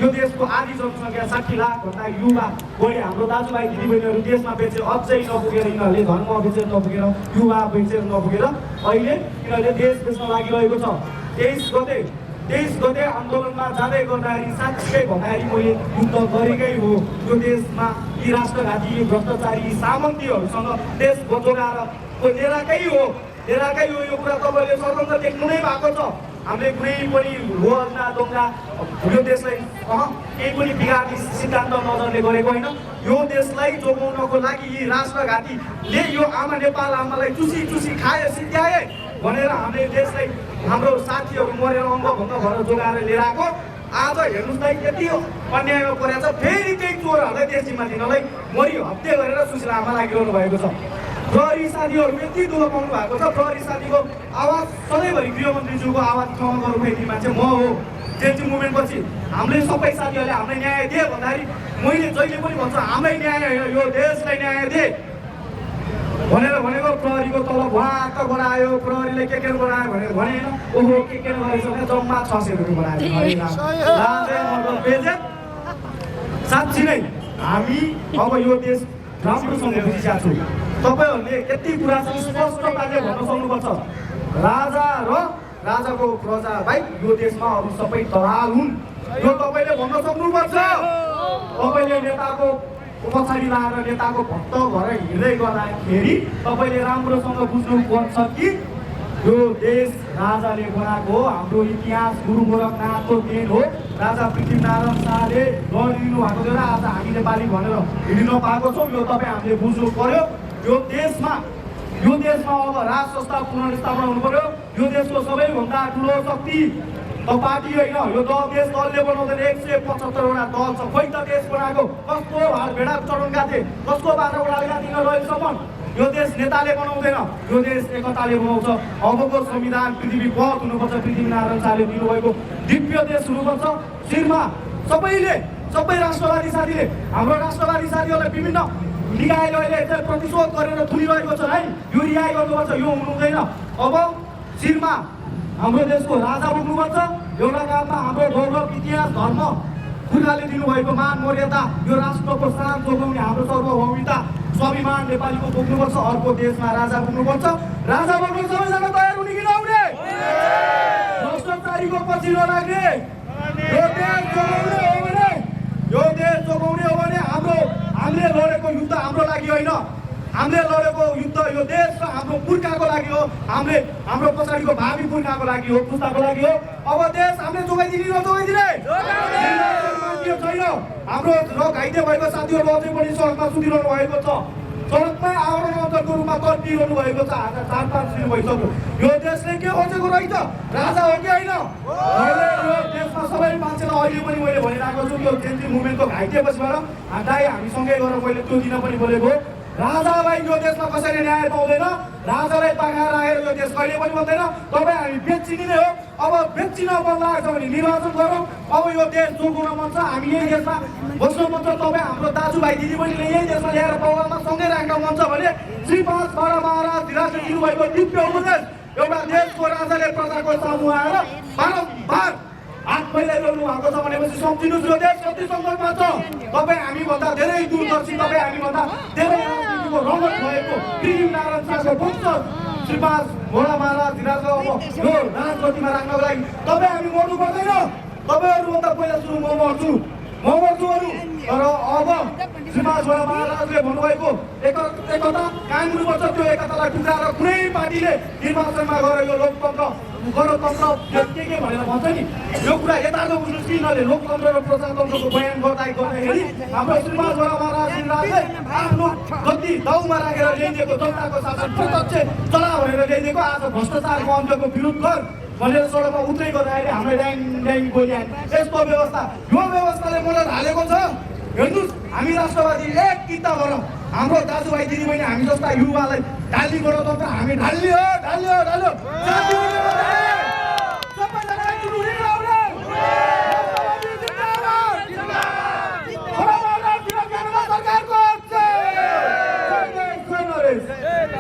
यो देशको आधी जनसङ्ख्या 60 लाखभन्दा युवा बढी हाम्रो दाजुभाइ दिदीबहिनीहरू देशमा बेचेर अझै नपुगेर यिनीहरूले धर्म बेचेर नपुगेर युवा बेचेर नपुगेर अहिले यिनीहरूले देश बेच्न लागिरहेको छ। 23 गते आन्दोलनमा जाँदै गर्दाखेरि साँच्चै भन्दाखेरि मैले युद्ध गरेकै हो। यो देशमा यी राष्ट्रघाती भ्रष्टाचारी सामन्तीहरूसँग देश बचोराएर लिएरकै हो यो कुरा तपाईँले सर्वत्र देख्नु नै भएको छ। हामीले कुनै पनि होहल्ला दङ्गा यो देशलाई केही पनि बिगार्ने सिद्धान्त नजरले गरेको होइन। यो देशलाई जोगाउनको लागि यी राष्ट्रघातीले यो आमा नेपाल आमालाई चुसी खाए सिद्ध्याए भनेर हामीले देशलाई हाम्रो साथीहरू मरेर अङ्गभङ्ग भएर जोगाएर लिएर आएको। आज हेर्नुहोस् न यति अन्यायमा परेको छ। फेरि त्यही चोरहरूलाई देश जिम्मा दिनलाई मरि हत्या गरेर सुशीला आमा लागिरहनु भएको छ। प्रहरी साथीहरू यति दुःख पाउनु भएको छ। प्रहरी साथीको आवाज सधैँभरि गृहमन्त्रीज्यूको आवाज क्षमा गर्नु मान्छे म हो। जेन्जी मुभमेन्ट पछि हामीले सबै साथीहरूले हामीलाई न्याय दिए भन्दाखेरि मैले जहिले पनि भन्छु हामीलाई न्याय होइन यो देशलाई न्याय दिए भनेर भनेको। प्रहरीको तलब वाक्क बढायो, प्रहरीले के बढायो भनेर भनेन। ओहो के गरेछ भने जम्मा 600 रुपियाँ बढायो। साँच्ची नै हामी अब यो देश राम्रोसँग बुझिसकेका छौँ। तपाईँहरूले यति कुरा चाहिँ स्पष्टताले भन्न सक्नुपर्छ। राजा र राजाको प्रजा भाइ यो देशमा अरू सबै दलाल हुन् यो तपाईँले भन्न सक्नुपर्छ। तपाईँले नेताको पछाडि लाएर नेताको भक्त भएर हिँड्दै गर्दाखेरि तपाईँले राम्रोसँग बुझ्नुपर्छ कि यो देश राजाले बनाएको हो। हाम्रो इतिहास गुरु गोरखनाथको देन हो। राजा पृथ्वीनारायण शाहले गरिदिनु भएको थियो र आज हामी नेपाली भनेर हिँड्न पाएको छौँ। यो तपाईँ हामीले बुझ्नु पर्यो। यो देशमा अब राज संस्था पुनर्स्थापना हुनु पर्यो। यो देशको सबैभन्दा ठुलो शक्ति पार्टी होइन, यो देश दलले बनाउँदैन। 175वटा दल छ। खोइ त देश बनाएको कस्तो हाल भेडा चढाउनका थिए, कसको बाटो उडालेका थिएन रहेसम्म। यो देश नेताले बनाउँदैन, यो देश एकताले बनाउँछ। अबको संविधान पृथ्वीपथ हुनुपर्छ। पृथ्वीनारायण शाहले दिनुभएको दिव्य देश हुनुपर्छ। शिरमा सबै राष्ट्रवादी साथीले हाम्रो राष्ट्रवादी साथीहरूलाई विभिन्न निकायले अहिले प्रतिशोध गरेर थुनिरहेको छ है। यो रिहाई गर्नुपर्छ, यो हुनुहुँदैन। अब शिरमा हाम्रो देशको राजा बोक्नुपर्छ। एउटा काममा हाम्रो गौरव इतिहास धर्म पुर्खाले दिनुभएको मान मर्यादा यो राष्ट्रको शान जोगाउने हाम्रो सार्वभौमिकता स्वाभिमान नेपालीको बोक्नुपर्छ। अर्को देशमा राजा बोक्नुपर्छ। राजा बोक्नु सबैजना तयार हुने कि नहुने? भ्रष्टाचारीको पछि नलाग्ने। यो देश जोगाउने हो भने हामीले लडेको युद्ध हाम्रो लागि होइन। हामीले लडेको युद्ध यो देश र हाम्रो पुर्खाको लागि हो। हाम्रो पछाडिको भावी पुर्खाको लागि हो, पुस्ताको लागि हो। अब देश हामीले जोगाइदिने नजोगाइदिने छैन। हाम्रो घाइते भएको साथीहरू अझै पनि सडकमा सुतिरहनु भएको छ। सडकमा आवरण अञ्चलको रूपमा तर्किरहनु भएको छ। आज 4-5 दिन भइसक्यो। यो देशले के खोजेको रहेछ? राजा हो कि होइन? यो देशमा सबै मान्छेलाई अहिले पनि मैले भनिरहेको छु यो जेन्जी मुभमेन्टको घाइते पछिबाट दाइ हामीसँगै गरेर मैले त्यो दिन पनि बोलेको। राजालाई यो देशमा कसैले न्याय पाउँदैन। राजालाई तागाएर राखेर यो देश कहिले पनि बन्दैन। तपाईँ हामी बेच्चिने नै हो। अब बेच्चिन मन लागेको छ भने निर्वाचन गरौँ। अब यो देश जोगाउन मन छ, हामी यही देशमा बस्न मन छ। तपाईँ हाम्रो दाजुभाइ दिदीबहिनीले यही देशमा ल्याएर पौवालमा सँगै राख्न मन छ भने श्री 5 बाह्र महाराज धिराजले दिनुभएको दिव्य उपदेश एउटा देशको राजाले प्रजाको सामु आएर बारम्बार हात फैलाइरहनु भएको छ भनेपछि सम्झिनुहोस् यो देश कति सङ्कटमा छ। तपाईँ हामीभन्दा धेरै दूरदर्शी, तपाईँ हामीभन्दा धेरै राजनीतिको रगत भएको पृथ्वीनारायण शाहको वंश श्री 5 भोला महाराज धिराजको अब यो राजगद्दीमा राख्नको लागि तपाईँ हामी मर्नु पर्दैन। तपाईँहरूभन्दा पहिला सुरु म मर्छु अरू। तर अब श्री 5 भोला महाराजले भन्नुभएको एकता कायम हुनुपर्छ। त्यो एकतालाई टुक्राएर कुनै पार्टीले निर्वाचनमा गएर यो लोकतन्त्र गणतन्त्र के भनेर भन्छ नि यो कुरा यथार्थ बुझ्नुहोस् कि यिनीहरूले लोकतन्त्र र प्रजातन्त्रको बयान गर्दाखेरि हाम्रो श्री 5 भोला महाराजले आफ्नो गद्दी दाउमा राखेर ल्याइदिएको जनताको शासन प्रत्यक्ष चला भनेर ल्याइदिएको आज भ्रष्टाचारको अन्त्यको विरोध गर भनेर सडकमा उत्रै गर्दाखेरि हामीलाई ड्याङ बोलिहाल्यो। यस्तो व्यवस्था यो व्यवस्थाले मलाई ढालेको छ। हेर्नुहोस् हामी राष्ट्रवादी एक किता भएर हाम्रो दाजुभाइ दिदीबहिनी हामी जस्ता युवालाई ढाल्ने गणतन्त्र हामी ढाल्यो।